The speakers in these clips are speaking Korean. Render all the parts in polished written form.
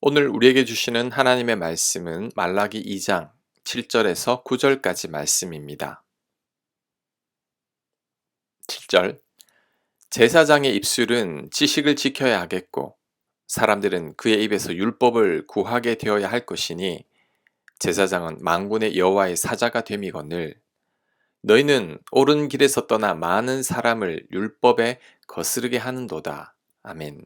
오늘 우리에게 주시는 하나님의 말씀은 말라기 2장 7절에서 9절까지 말씀입니다. 7절 제사장의 입술은 지식을 지켜야 하겠고 사람들은 그의 입에서 율법을 구하게 되어야 할 것이니 제사장은 만군의 여호와의 사자가 됨이거늘 너희는 옳은 길에서 떠나 많은 사람을 율법에 거스르게 하는도다. 아멘.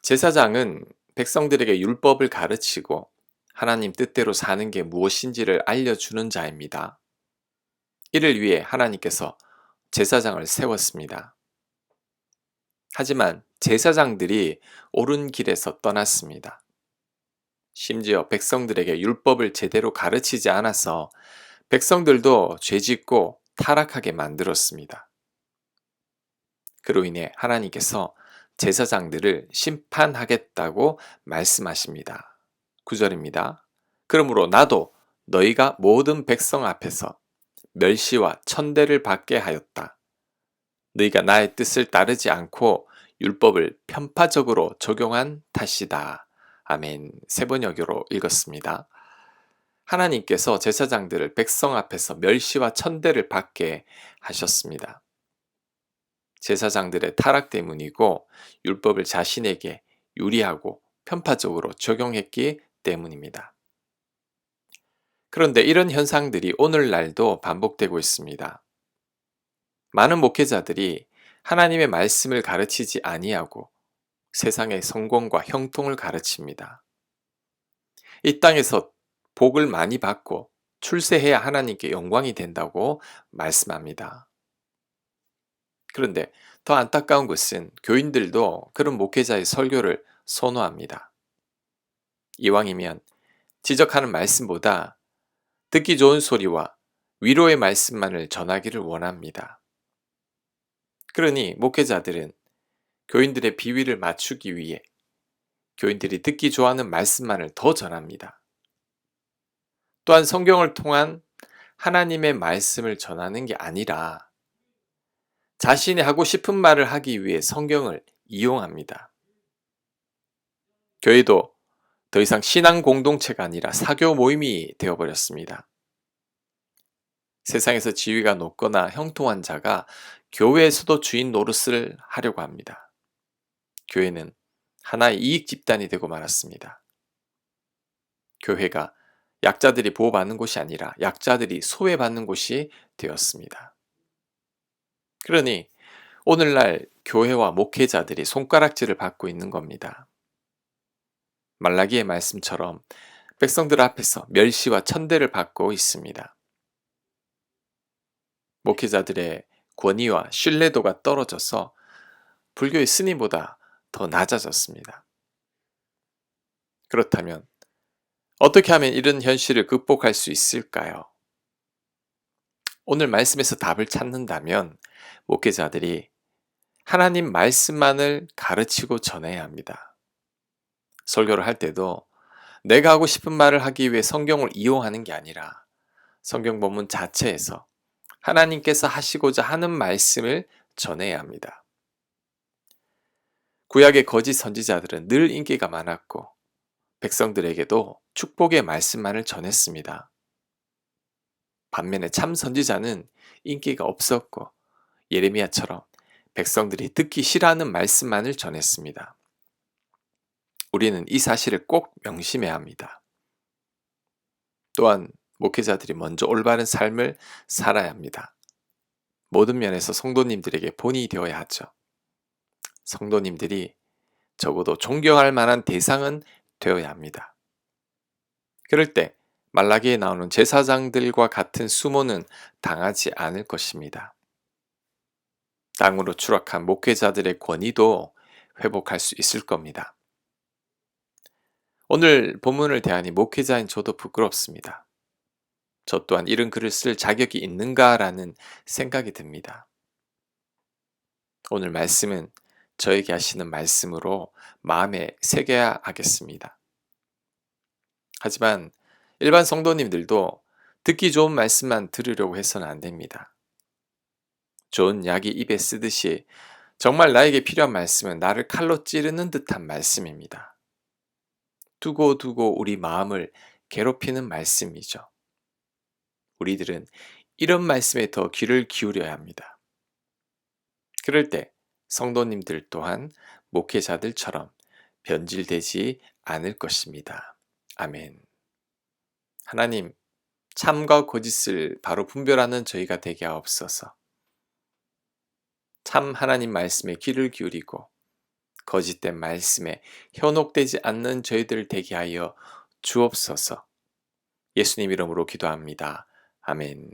제사장은 백성들에게 율법을 가르치고 하나님 뜻대로 사는 게 무엇인지를 알려주는 자입니다. 이를 위해 하나님께서 제사장을 세웠습니다. 하지만 제사장들이 옳은 길에서 떠났습니다. 심지어 백성들에게 율법을 제대로 가르치지 않아서 백성들도 죄짓고 타락하게 만들었습니다. 그로 인해 하나님께서 제사장들을 심판하겠다고 말씀하십니다. 9절입니다. 그러므로 나도 너희가 모든 백성 앞에서 멸시와 천대를 받게 하였다. 너희가 나의 뜻을 따르지 않고 율법을 편파적으로 적용한 탓이다. 아멘. 세 번역으로 읽었습니다. 하나님께서 제사장들을 백성 앞에서 멸시와 천대를 받게 하셨습니다. 제사장들의 타락 때문이고 율법을 자신에게 유리하고 편파적으로 적용했기 때문입니다. 그런데 이런 현상들이 오늘날도 반복되고 있습니다. 많은 목회자들이 하나님의 말씀을 가르치지 아니하고 세상의 성공과 형통을 가르칩니다. 이 땅에서 복을 많이 받고 출세해야 하나님께 영광이 된다고 말씀합니다. 그런데 더 안타까운 것은 교인들도 그런 목회자의 설교를 선호합니다. 이왕이면 지적하는 말씀보다 듣기 좋은 소리와 위로의 말씀만을 전하기를 원합니다. 그러니 목회자들은 교인들의 비위를 맞추기 위해 교인들이 듣기 좋아하는 말씀만을 더 전합니다. 또한 성경을 통한 하나님의 말씀을 전하는 게 아니라 자신이 하고 싶은 말을 하기 위해 성경을 이용합니다. 교회도 더 이상 신앙 공동체가 아니라 사교 모임이 되어버렸습니다. 세상에서 지위가 높거나 형통한 자가 교회에서도 주인 노릇을 하려고 합니다. 교회는 하나의 이익 집단이 되고 말았습니다. 교회가 약자들이 보호받는 곳이 아니라 약자들이 소외받는 곳이 되었습니다. 그러니 오늘날 교회와 목회자들이 손가락질을 받고 있는 겁니다. 말라기의 말씀처럼 백성들 앞에서 멸시와 천대를 받고 있습니다. 목회자들의 권위와 신뢰도가 떨어져서 불교의 스님보다 더 낮아졌습니다. 그렇다면 어떻게 하면 이런 현실을 극복할 수 있을까요? 오늘 말씀에서 답을 찾는다면 목회자들이 하나님 말씀만을 가르치고 전해야 합니다. 설교를 할 때도 내가 하고 싶은 말을 하기 위해 성경을 이용하는 게 아니라 성경 본문 자체에서 하나님께서 하시고자 하는 말씀을 전해야 합니다. 구약의 거짓 선지자들은 늘 인기가 많았고 백성들에게도 축복의 말씀만을 전했습니다. 반면에 참 선지자는 인기가 없었고 예레미야처럼 백성들이 듣기 싫어하는 말씀만을 전했습니다. 우리는 이 사실을 꼭 명심해야 합니다. 또한 목회자들이 먼저 올바른 삶을 살아야 합니다. 모든 면에서 성도님들에게 본이 되어야 하죠. 성도님들이 적어도 존경할 만한 대상은 되어야 합니다. 그럴 때 말라기에 나오는 제사장들과 같은 수모는 당하지 않을 것입니다. 땅으로 추락한 목회자들의 권위도 회복할 수 있을 겁니다. 오늘 본문을 대하니 목회자인 저도 부끄럽습니다. 저 또한 이런 글을 쓸 자격이 있는가라는 생각이 듭니다. 오늘 말씀은 저에게 하시는 말씀으로 마음에 새겨야 하겠습니다. 하지만 일반 성도님들도 듣기 좋은 말씀만 들으려고 해서는 안 됩니다. 좋은 약이 입에 쓰듯이 정말 나에게 필요한 말씀은 나를 칼로 찌르는 듯한 말씀입니다. 두고두고 우리 마음을 괴롭히는 말씀이죠. 우리들은 이런 말씀에 더 귀를 기울여야 합니다. 그럴 때 성도님들 또한 목회자들처럼 변질되지 않을 것입니다. 아멘. 하나님, 참과 거짓을 바로 분별하는 저희가 되게 하옵소서. 참 하나님 말씀에 귀를 기울이고 거짓된 말씀에 현혹되지 않는 저희들 되게 하여 주옵소서. 예수님 이름으로 기도합니다. 아멘.